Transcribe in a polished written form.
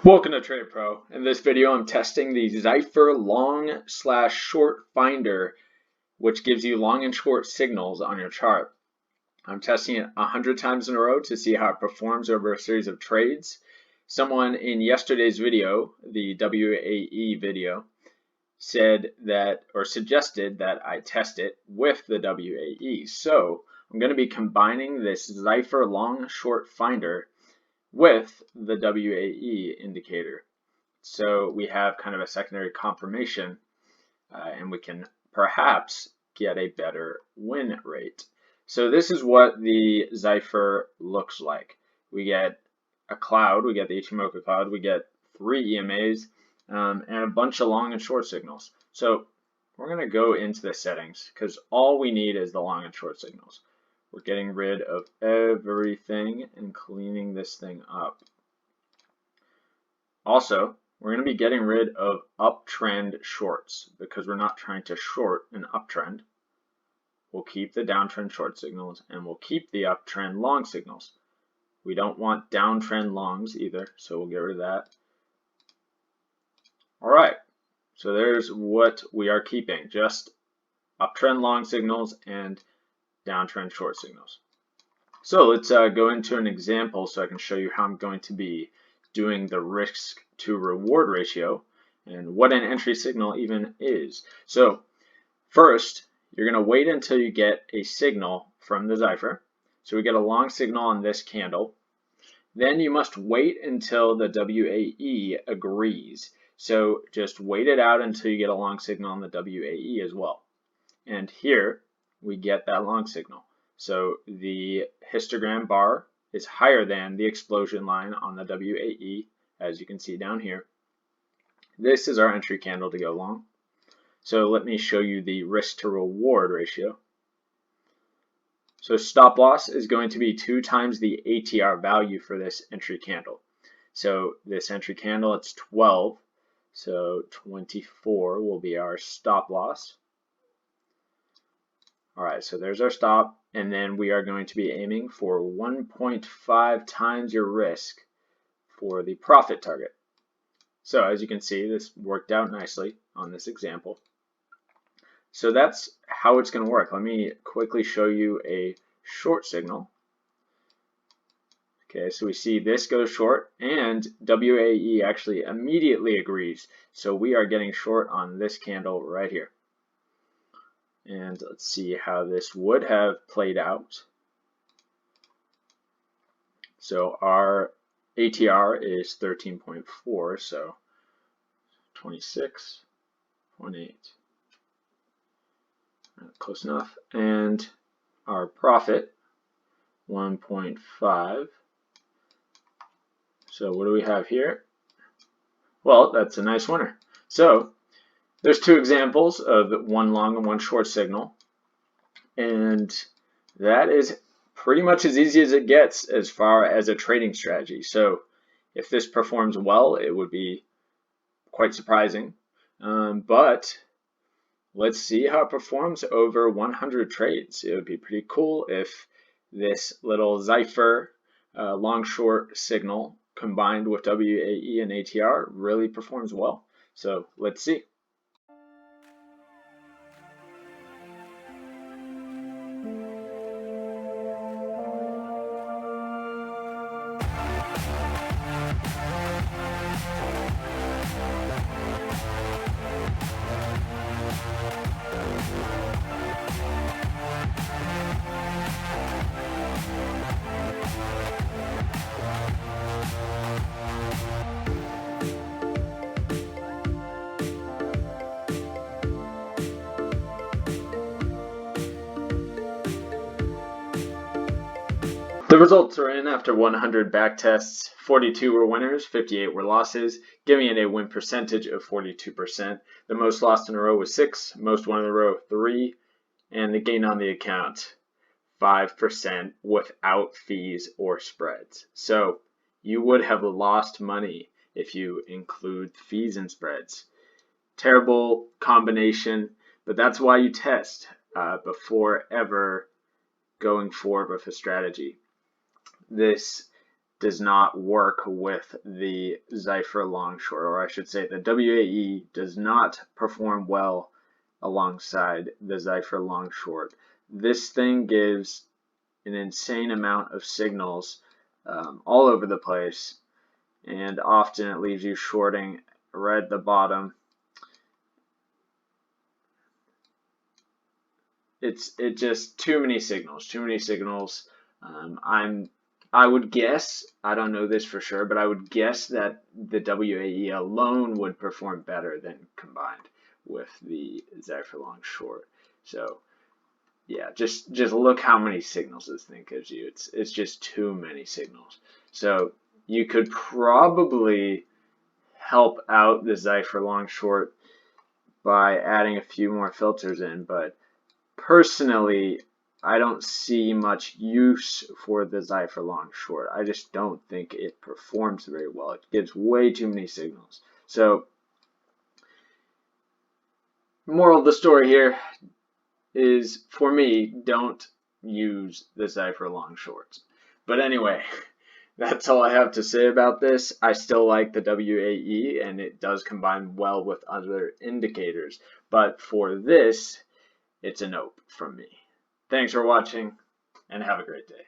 Welcome to Trade Pro. In this video, I'm testing the Xypher long/short finder, which gives you long and short signals on your chart. I'm testing it 100 times in a row to see how it performs over a series of trades. Someone in yesterday's video, the WAE video, said that or suggested that I test it with the WAE. So I'm going to be combining this Xypher long/short finder with the WAE indicator. So we have kind of a secondary confirmation and we can perhaps get a better win rate. So this is what the Xypher looks like. We get a cloud, we get the Ichimoku cloud, we get 3 EMAs and a bunch of long and short signals. So we're going to go into the settings because all we need is the long and short signals. We're getting rid of everything and cleaning this thing up. Also, we're going to be getting rid of uptrend shorts because we're not trying to short an uptrend. We'll keep the downtrend short signals and we'll keep the uptrend long signals. We don't want downtrend longs either, so we'll get rid of that. All right, so there's what we are keeping, just uptrend long signals and downtrend short signals. So let's go into an example so I can show you how I'm going to be doing the risk to reward ratio and what an entry signal even is. So first, you're going to wait until you get a signal from the Xypher. So we get a long signal on this candle. Then you must wait until the WAE agrees. So just wait it out until you get a long signal on the WAE as well. And here we get that long signal. So the histogram bar is higher than the explosion line on the WAE, as you can see down here. This is our entry candle to go long. So let me show you the risk to reward ratio. So stop loss is going to be 2 times the ATR value for this entry candle. So this entry candle, it's 12. So 24 will be our stop loss. All right, so there's our stop, and then we are going to be aiming for 1.5 times your risk for the profit target. So as you can see, this worked out nicely on this example. So that's how it's going to work. Let me quickly show you a short signal. Okay, so we see this goes short, and WAE actually immediately agrees. So we are getting short on this candle right here. And let's see how this would have played out. So our ATR is 13.4, so 26.8. Close enough. And our profit, 1.5. So what do we have here? Well, that's a nice winner. So there's 2 examples of one long and one short signal, and that is pretty much as easy as it gets as far as a trading strategy. So if this performs well, it would be quite surprising, but let's see how it performs over 100 trades. It would be pretty cool if this little Xypher long-short signal combined with WAE and ATR really performs well. So let's see. The results are in after 100 back tests. 42 were winners, 58 were losses, giving it a win percentage of 42%. The most lost in a row was 6, most won in a row 3, and the gain on the account 5% without fees or spreads. So you would have lost money if you include fees and spreads. Terrible combination, but that's why you test before ever going forward with a strategy. This does not work with the Xypher long short, or I should say the WAE does not perform well alongside the Xypher long short. This thing gives an insane amount of signals all over the place, and often it leaves you shorting right at the bottom. It's just too many signals. I would guess, I don't know this for sure, but I would guess that the WAE alone would perform better than combined with the Xypher long short. So yeah, just look how many signals this thing gives you. It's just too many signals. So you could probably help out the Xypher long short by adding a few more filters in, but personally, I don't see much use for the Xypher long short. I just don't think it performs very well. It gives way too many signals. So, moral of the story here is, for me, don't use the Xypher long shorts. But anyway, that's all I have to say about this. I still like the WAE, and it does combine well with other indicators. But for this, it's a nope from me. Thanks for watching, and have a great day.